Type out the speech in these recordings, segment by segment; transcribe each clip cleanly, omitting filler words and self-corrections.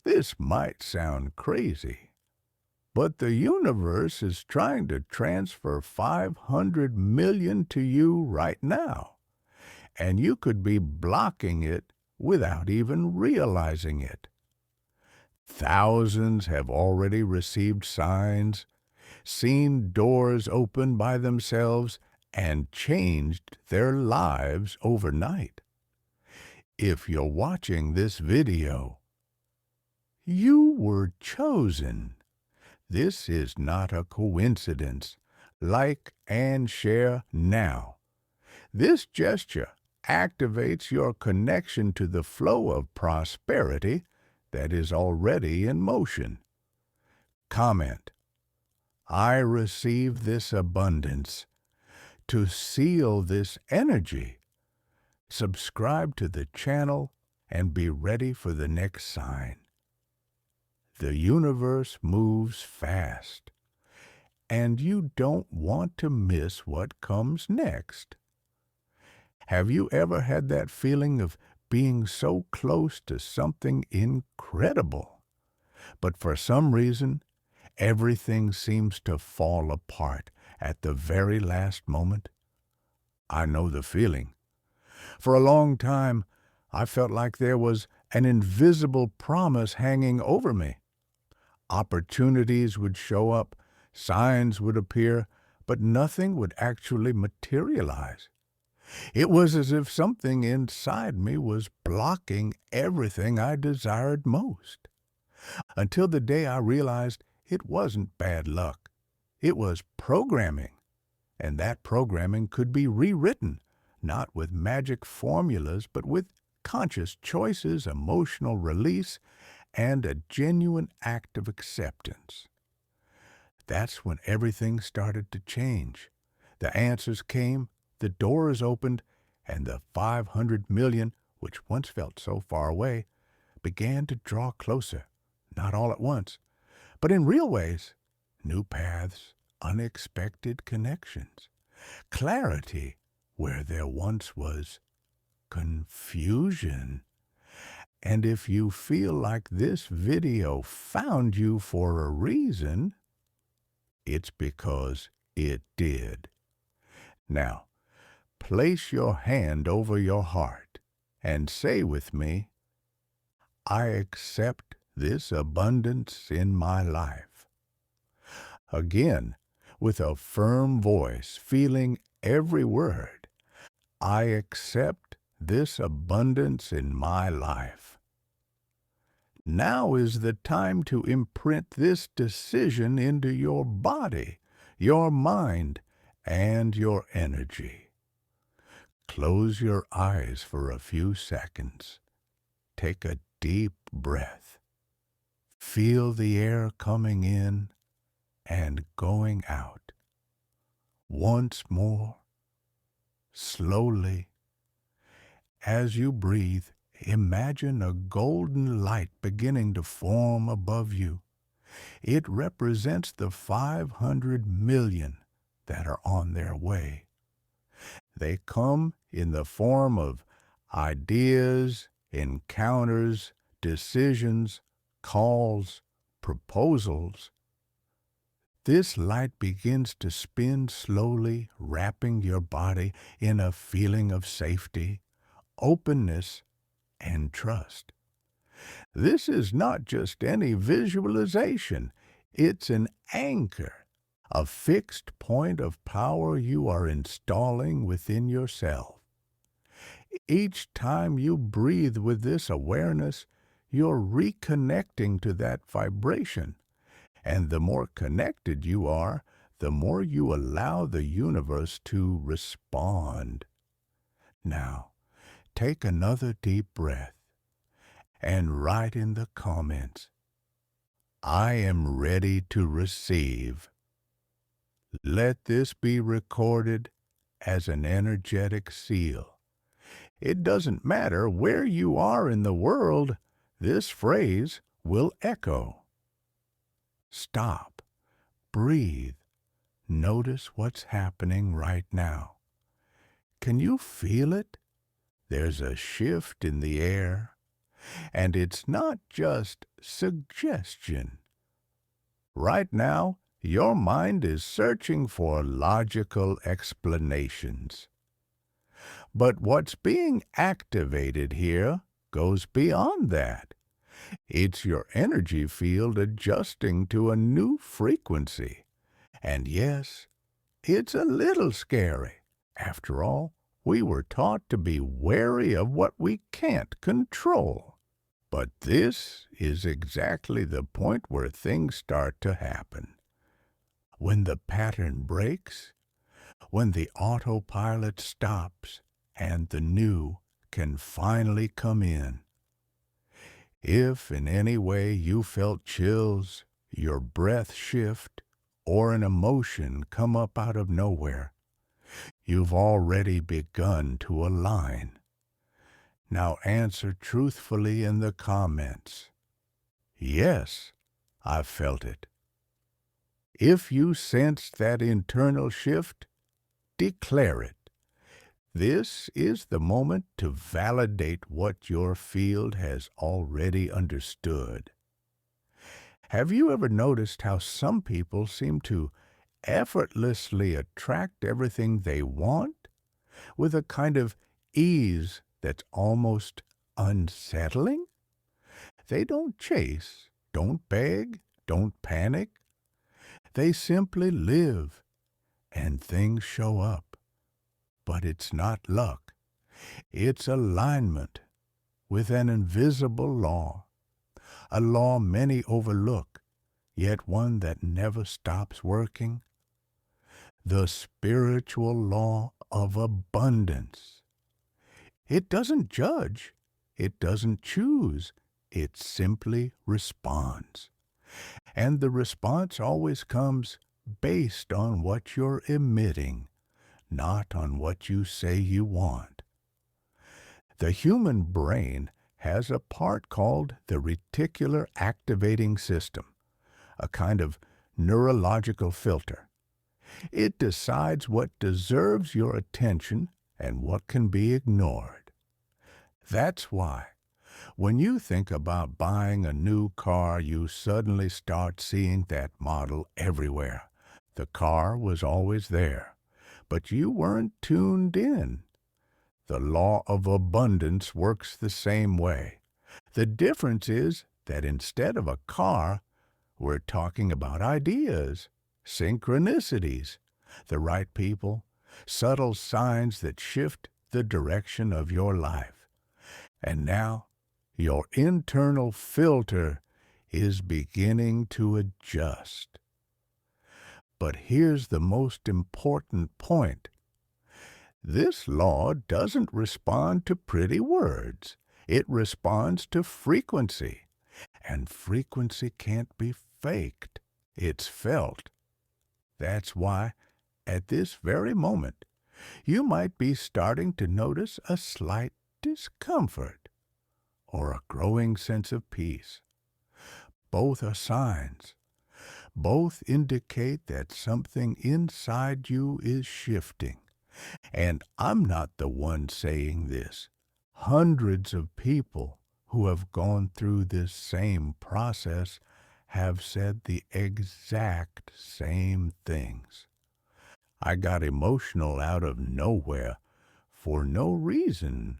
This might sound crazy, but the universe is trying to transfer 500 million to you right now, and you could be blocking it without even realizing it. Thousands have already received signs, seen doors open by themselves, and changed their lives overnight. If you're watching this video, you were chosen. This is not a coincidence. Like and share now. This gesture activates your connection to the flow of prosperity that is already in motion. Comment, I receive this abundance. To seal this energy, subscribe to the channel and be ready for the next sign. The universe moves fast, and you don't want to miss what comes next. Have you ever had that feeling of being so close to something incredible, but for some reason, everything seems to fall apart at the very last moment? I know the feeling. For a long time, I felt like there was an invisible promise hanging over me. Opportunities would show up, signs would appear, but nothing would actually materialize. It was as if something inside me was blocking everything I desired most. Until the day I realized it wasn't bad luck. It was programming, and that programming could be rewritten, not with magic formulas, but with conscious choices, emotional release, and a genuine act of acceptance. That's when everything started to change. The answers came, the doors opened, and the 500 million, which once felt so far away, began to draw closer, not all at once, but in real ways. New paths, unexpected connections, clarity where there once was confusion. And if you feel like this video found you for a reason, it's because it did. Now, place your hand over your heart and say with me, I accept this abundance in my life. Again, with a firm voice, feeling every word, I accept this abundance in my life. Now is the time to imprint this decision into your body, your mind, and your energy. Close your eyes for a few seconds. Take a deep breath. Feel the air coming in and going out. Once more, slowly. As you breathe, imagine a golden light beginning to form above you. It represents the 500 million that are on their way. They come in the form of ideas, encounters, decisions, calls, proposals. This light begins to spin slowly, wrapping your body in a feeling of safety, openness, and trust. This is not just any visualization. It's an anchor, a fixed point of power you are installing within yourself. Each time you breathe with this awareness, you're reconnecting to that vibration. And the more connected you are, the more you allow the universe to respond. Now, take another deep breath and write in the comments, I am ready to receive. Let this be recorded as an energetic seal. It doesn't matter where you are in the world, this phrase will echo. Stop, breathe, notice what's happening right now. Can you feel it? There's a shift in the air. And it's not just suggestion. Right now, your mind is searching for logical explanations. But what's being activated here goes beyond that. It's your energy field adjusting to a new frequency. And yes, it's a little scary. After all, we were taught to be wary of what we can't control. But this is exactly the point where things start to happen. When the pattern breaks, when the autopilot stops, and the new can finally come in. If in any way you felt chills, your breath shift, or an emotion come up out of nowhere, you've already begun to align. Now answer truthfully in the comments. Yes, I've felt it. If you sense that internal shift, declare it. This is the moment to validate what your field has already understood. Have you ever noticed how some people seem to effortlessly attract everything they want with a kind of ease that's almost unsettling? They don't chase, don't beg, don't panic. They simply live, and things show up. But it's not luck. It's alignment with an invisible law, a law many overlook, yet one that never stops working. The spiritual law of abundance. It doesn't judge. It doesn't choose. It simply responds. And the response always comes based on what you're emitting, not on what you say you want. The human brain has a part called the reticular activating system, a kind of neurological filter. It decides what deserves your attention and what can be ignored. That's why, when you think about buying a new car, you suddenly start seeing that model everywhere. The car was always there, but you weren't tuned in. The law of abundance works the same way. The difference is that instead of a car, we're talking about ideas, synchronicities, the right people, subtle signs that shift the direction of your life. And now, your internal filter is beginning to adjust. But here's the most important point. This law doesn't respond to pretty words. It responds to frequency. And frequency can't be faked. It's felt. That's why, at this very moment, you might be starting to notice a slight discomfort or a growing sense of peace. Both are signs. Both indicate that something inside you is shifting. And I'm not the one saying this. Hundreds of people who have gone through this same process have said the exact same things. I got emotional out of nowhere for no reason.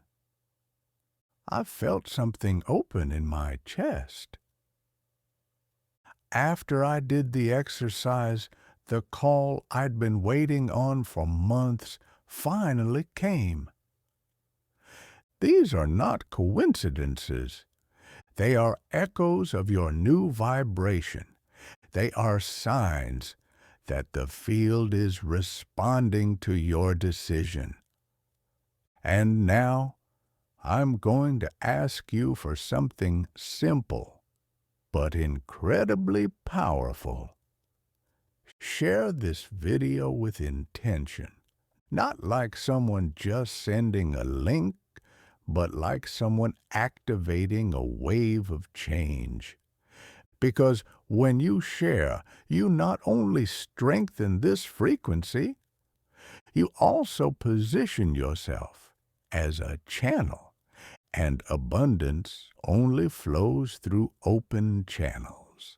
I felt something open in my chest. After I did the exercise, the call I'd been waiting on for months finally came. These are not coincidences. They are echoes of your new vibration. They are signs that the field is responding to your decision. And now, I'm going to ask you for something simple, but incredibly powerful. Share this video with intention, not like someone just sending a link, but like someone activating a wave of change. Because when you share, you not only strengthen this frequency, you also position yourself as a channel, and abundance only flows through open channels.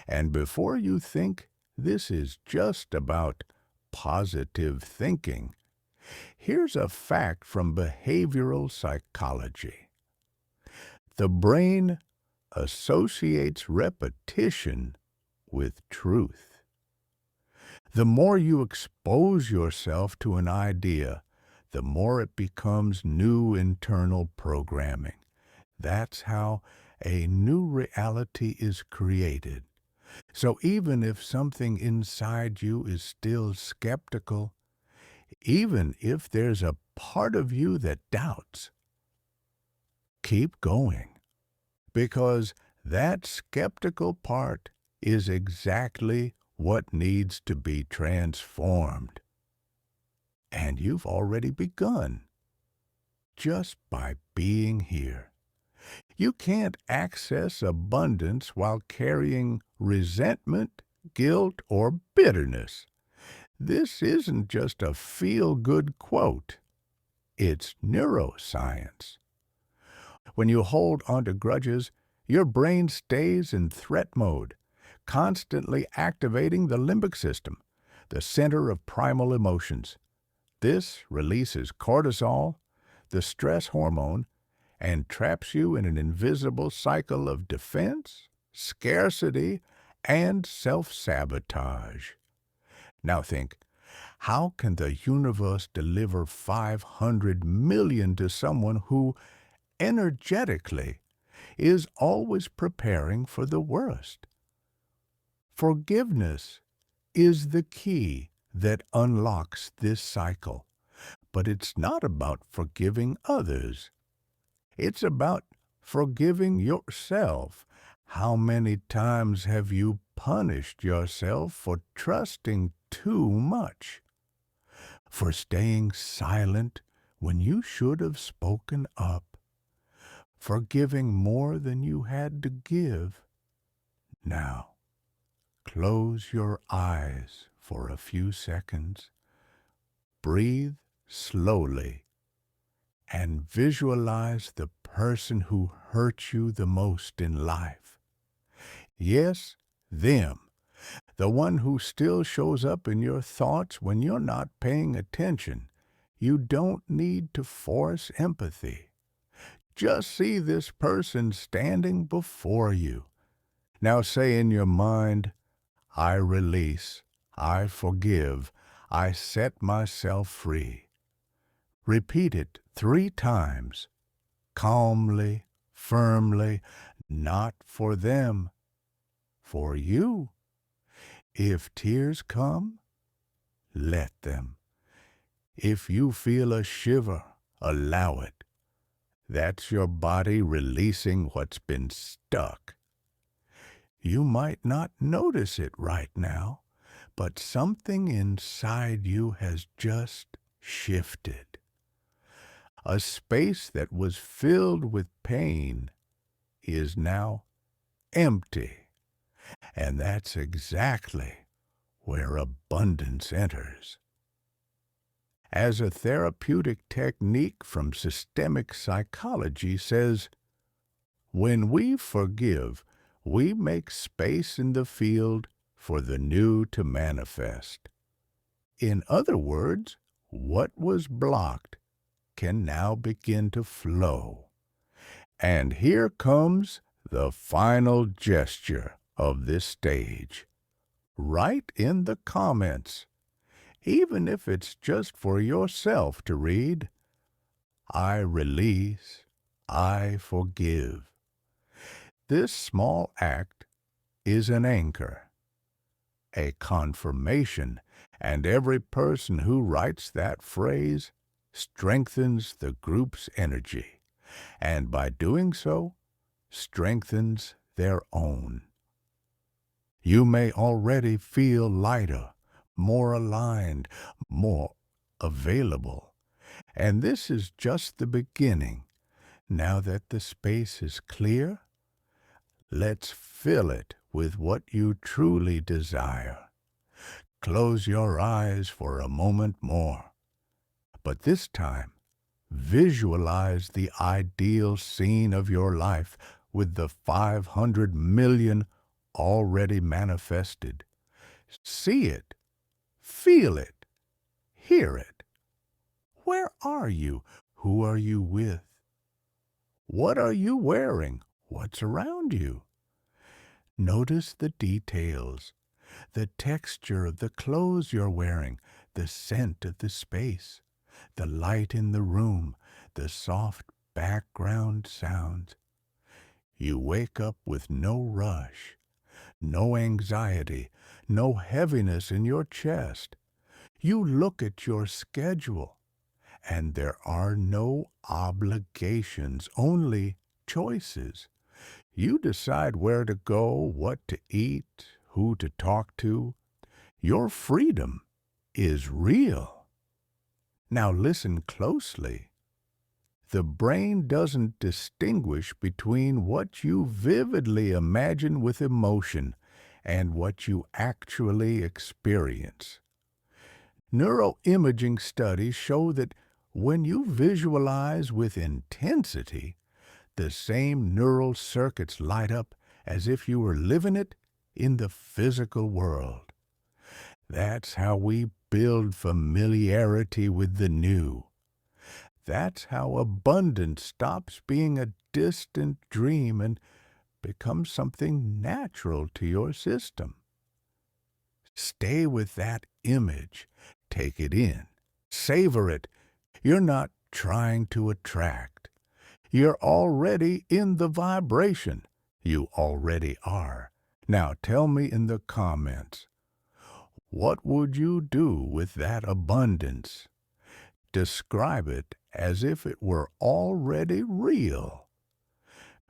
And before you think this is just about positive thinking, here's a fact from behavioral psychology. The brain associates repetition with truth. The more you expose yourself to an idea, the more it becomes new internal programming. That's how a new reality is created. So even if something inside you is still skeptical, even if there's a part of you that doubts, keep going. Because that skeptical part is exactly what needs to be transformed. And you've already begun just by being here. You can't access abundance while carrying resentment, guilt, or bitterness. This isn't just a feel-good quote. It's neuroscience. When you hold onto grudges, your brain stays in threat mode, constantly activating the limbic system, the center of primal emotions. This releases cortisol, the stress hormone, and traps you in an invisible cycle of defense, scarcity, and self-sabotage. Now think, how can the universe deliver 500 million to someone who, energetically, is always preparing for the worst? Forgiveness is the key that unlocks this cycle. But it's not about forgiving others. It's about forgiving yourself. How many times have you punished yourself for trusting too much? For staying silent when you should have spoken up? For giving more than you had to give? Now, close your eyes for a few seconds. Breathe slowly and visualize the person who hurt you the most in life. Yes, them. The one who still shows up in your thoughts when you're not paying attention. You don't need to force empathy. Just see this person standing before you. Now say in your mind, I release, I forgive, I set myself free. Repeat it 3 times, calmly, firmly, not for them, for you. If tears come, let them. If you feel a shiver, allow it. That's your body releasing what's been stuck. You might not notice it right now, but something inside you has just shifted. A space that was filled with pain is now empty. And that's exactly where abundance enters. As a therapeutic technique from systemic psychology says, when we forgive, we make space in the field for the new to manifest. In other words, what was blocked can now begin to flow. And here comes the final gesture of this stage. Write in the comments, even if it's just for yourself to read, I release, I forgive. This small act is an anchor, a confirmation, and every person who writes that phrase strengthens the group's energy, and by doing so, strengthens their own. You may already feel lighter, more aligned, more available. And this is just the beginning. Now that the space is clear, let's fill it with what you truly desire. Close your eyes for a moment more. But this time, Visualize the ideal scene of your life with the 500 million already manifested. See it, feel it, hear it. Where are you? Who are you with? What are you wearing? What's around you? Notice the details, the texture of the clothes you're wearing, the scent of the space, the light in the room, the soft background sounds. You wake up with no rush, no anxiety, no heaviness in your chest. You look at your schedule, and there are no obligations, only choices. You decide where to go, what to eat, who to talk to. Your freedom is real. Now listen closely. The brain doesn't distinguish between what you vividly imagine with emotion and what you actually experience. Neuroimaging studies show that when you visualize with intensity, the same neural circuits light up as if you were living it in the physical world. That's how we build familiarity with the new. That's how abundance stops being a distant dream and becomes something natural to your system. Stay with that image. Take it in. Savor it. You're not trying to attract. You're already in the vibration. You already are. Now tell me in the comments, what would you do with that abundance? Describe it as if it were already real.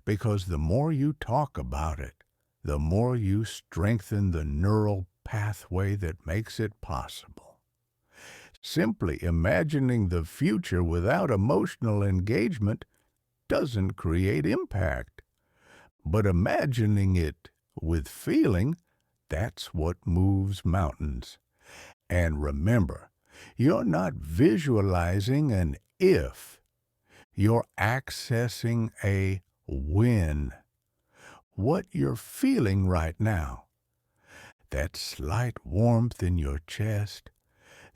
Because the more you talk about it, the more you strengthen the neural pathway that makes it possible. Simply imagining the future without emotional engagement doesn't create impact. But imagining it with feeling, that's what moves mountains. And remember, you're not visualizing an if, you're accessing a when. What you're feeling right now, that slight warmth in your chest,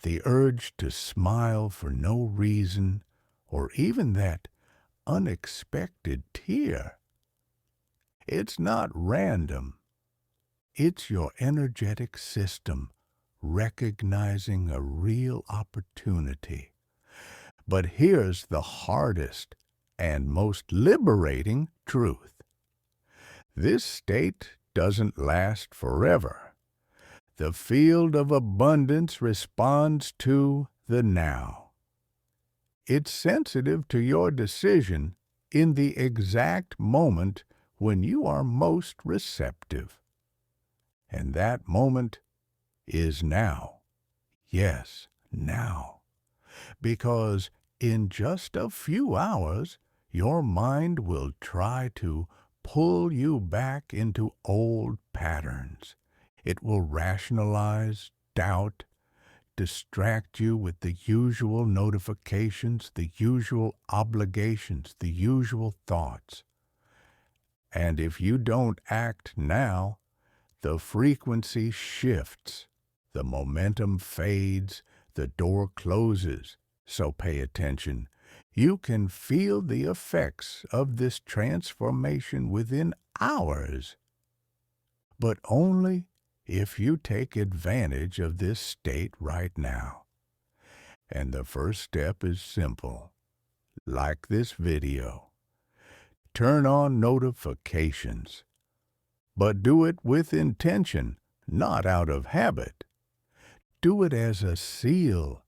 the urge to smile for no reason, or even that unexpected tear. It's not random. It's your energetic system recognizing a real opportunity. But here's the hardest and most liberating truth. This state doesn't last forever. The field of abundance responds to the now. It's sensitive to your decision in the exact moment when you are most receptive. And that moment is now. Yes, now. Because in just a few hours, your mind will try to pull you back into old patterns. It will rationalize, doubt, distract you with the usual notifications, the usual obligations, the usual thoughts. And if you don't act now, the frequency shifts, the momentum fades, the door closes. So pay attention. You can feel the effects of this transformation within hours, but only if you take advantage of this state right now. And the first step is simple. Like this video. Turn on notifications. But do it with intention, not out of habit. Do it as a seal,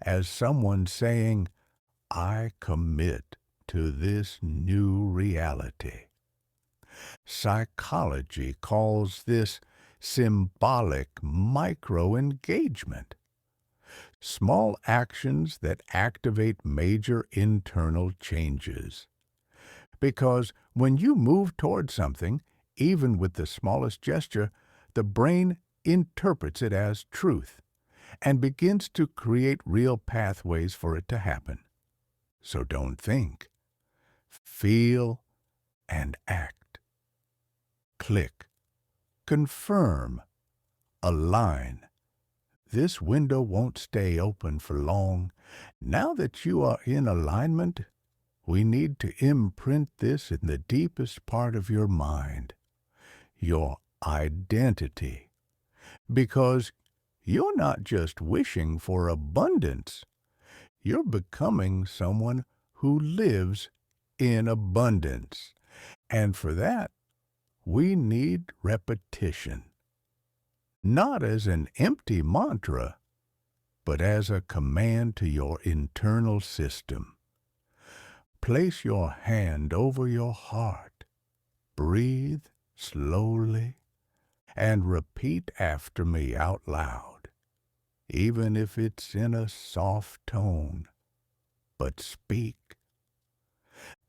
as someone saying, I commit to this new reality. Psychology calls this symbolic micro-engagement. Small actions that activate major internal changes. Because when you move toward something, even with the smallest gesture, the brain interprets it as truth and begins to create real pathways for it to happen. So don't think, feel, and act. Click, confirm, align. This window won't stay open for long. Now that you are in alignment, we need to imprint this in the deepest part of your mind, your identity. Because you're not just wishing for abundance, you're becoming someone who lives in abundance. And for that, we need repetition. Not as an empty mantra, but as a command to your internal system. Place your hand over your heart. Breathe slowly and repeat after me out loud, even if it's in a soft tone. But speak.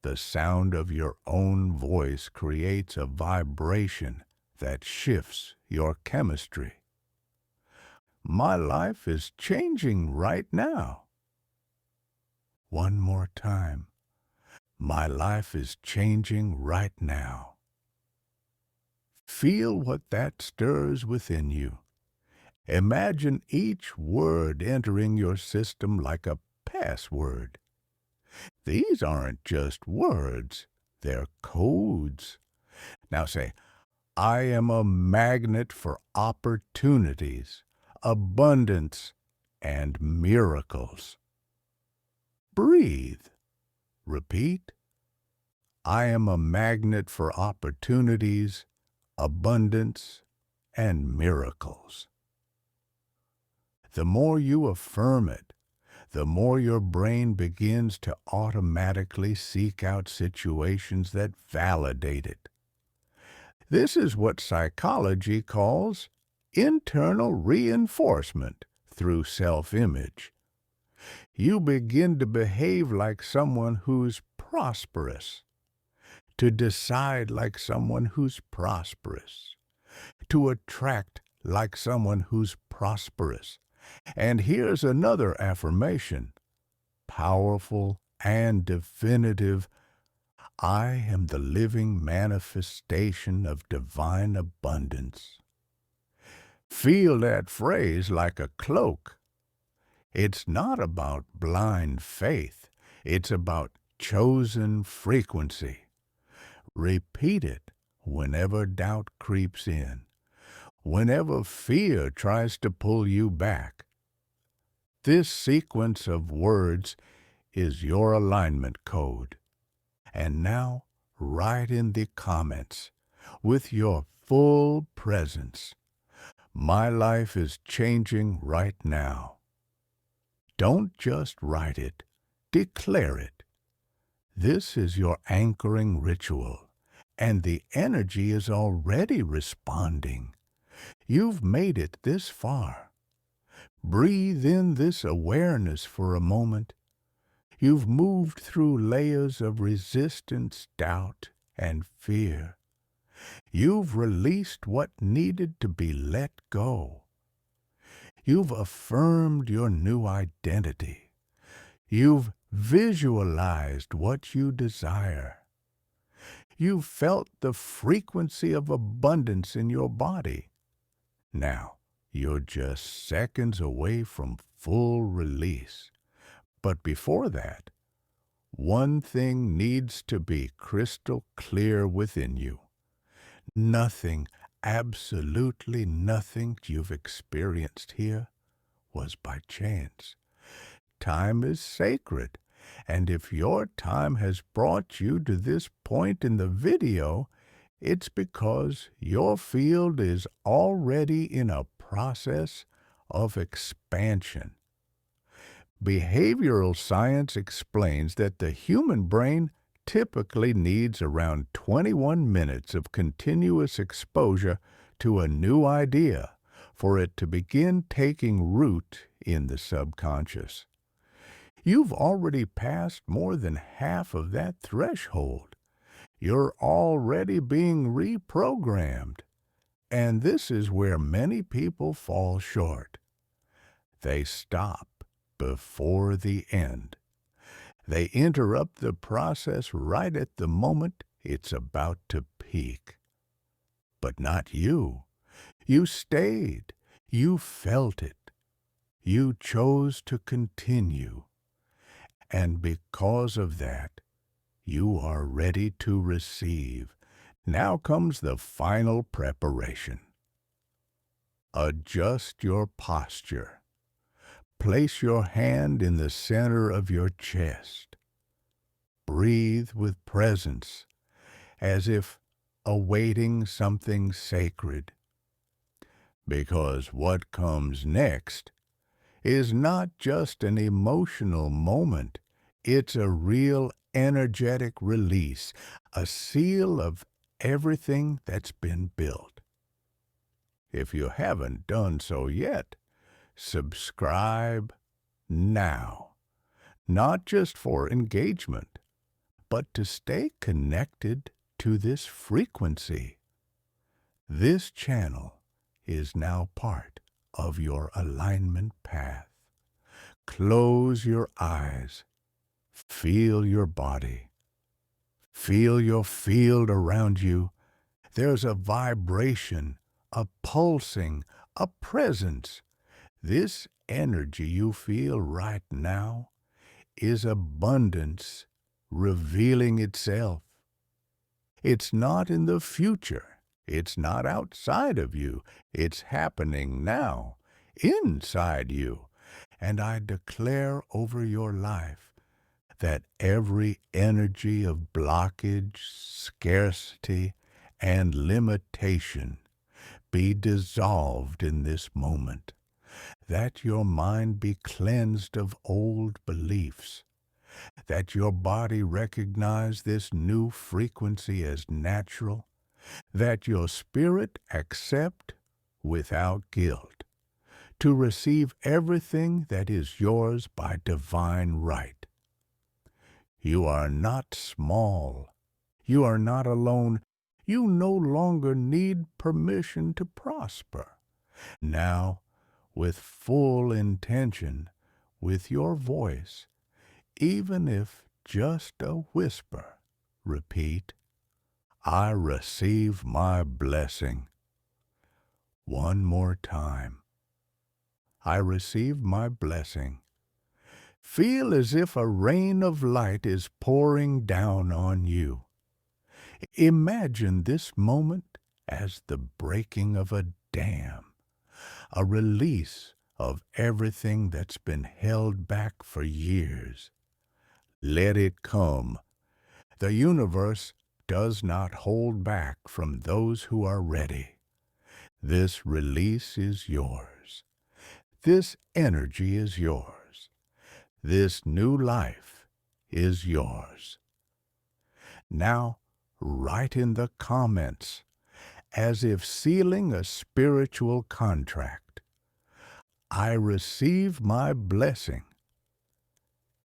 The sound of your own voice creates a vibration that shifts your chemistry. My life is changing right now. One more time. My life is changing right now. Feel what that stirs within you. Imagine each word entering your system like a password. These aren't just words, they're codes. Now say, I am a magnet for opportunities, abundance, and miracles. Breathe. Repeat. I am a magnet for opportunities, abundance, and miracles. The more you affirm it, the more your brain begins to automatically seek out situations that validate it. This is what psychology calls internal reinforcement through self-image. You begin to behave like someone who's prosperous, to decide like someone who's prosperous, to attract like someone who's prosperous. And here's another affirmation, powerful and definitive. I am the living manifestation of divine abundance. Feel that phrase like a cloak. It's not about blind faith. It's about chosen frequency. Repeat it whenever doubt creeps in, whenever fear tries to pull you back. This sequence of words is your alignment code. And now, write in the comments, with your full presence, my life is changing right now. Don't just write it, declare it. This is your anchoring ritual, and the energy is already responding. You've made it this far. Breathe in this awareness for a moment. You've moved through layers of resistance, doubt, and fear. You've released what needed to be let go. You've affirmed your new identity. You've visualized what you desire. You've felt the frequency of abundance in your body. Now, you're just seconds away from full release. But before that, one thing needs to be crystal clear within you. Nothing, absolutely nothing you've experienced here was by chance. Time is sacred, and if your time has brought you to this point in the video, it's because your field is already in a process of expansion. Behavioral science explains that the human brain typically needs around 21 minutes of continuous exposure to a new idea for it to begin taking root in the subconscious. You've already passed more than half of that threshold. You're already being reprogrammed. And this is where many people fall short. They stop before the end. They interrupt the process right at the moment it's about to peak. But not you. You stayed. You felt it. You chose to continue. And because of that, you are ready to receive. Now comes the final preparation. Adjust your posture. Place your hand in the center of your chest. Breathe with presence, as if awaiting something sacred. Because what comes next is not just an emotional moment, it's a real energetic release, a seal of everything that's been built. If you haven't done so yet, subscribe now, not just for engagement, but to stay connected to this frequency. This channel is now part of your alignment path. Close your eyes. Feel your body. Feel your field around you. There's a vibration, a pulsing, a presence. This energy you feel right now is abundance revealing itself. It's not in the future. It's not outside of you. It's happening now, inside you. And I declare over your life that every energy of blockage, scarcity, and limitation be dissolved in this moment, that your mind be cleansed of old beliefs, that your body recognize this new frequency as natural, that your spirit accept without guilt, to receive everything that is yours by divine right. You are not small. You are not alone. You no longer need permission to prosper. Now, with full intention, with your voice, even if just a whisper, repeat, I receive my blessing. One more time. I receive my blessing. Feel as if a rain of light is pouring down on you. Imagine this moment as the breaking of a dam, a release of everything that's been held back for years. Let it come. The universe does not hold back from those who are ready. This release is yours. This energy is yours. This new life is yours. Now, write in the comments, as if sealing a spiritual contract, I receive my blessing.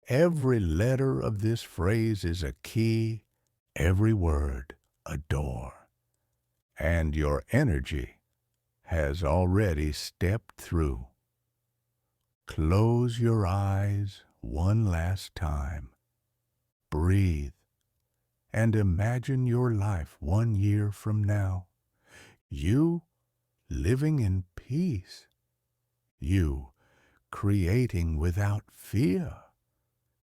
Every letter of this phrase is a key, every word a door. And your energy has already stepped through. Close your eyes one last time. Breathe and imagine your life 1 year from now. You living in peace. You creating without fear.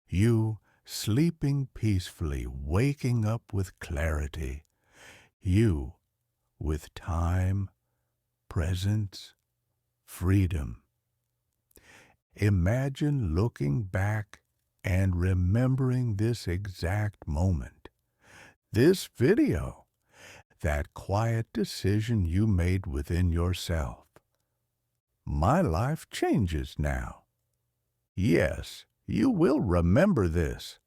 You sleeping peacefully, waking up with clarity. You with time, presence, freedom. Imagine looking back and remembering this exact moment, this video, that quiet decision you made within yourself. My life changes now. Yes, you will remember this.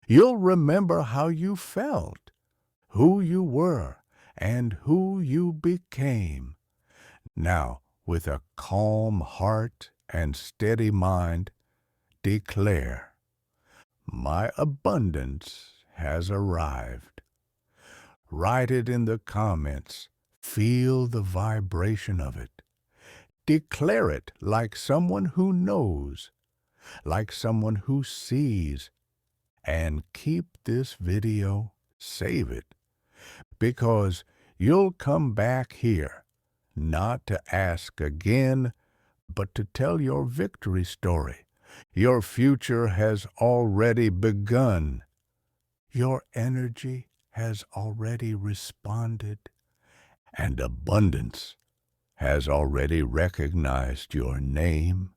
You'll remember how you felt, who you were, and who you became. Now, with a calm heart and steady mind, declare, my abundance has arrived. Write it in the comments. Feel the vibration of it. Declare it like someone who knows, like someone who sees, and keep this video, save it, because you'll come back here not to ask again, but to tell your victory story. Your future has already begun. Your energy has already responded, and abundance has already recognized your name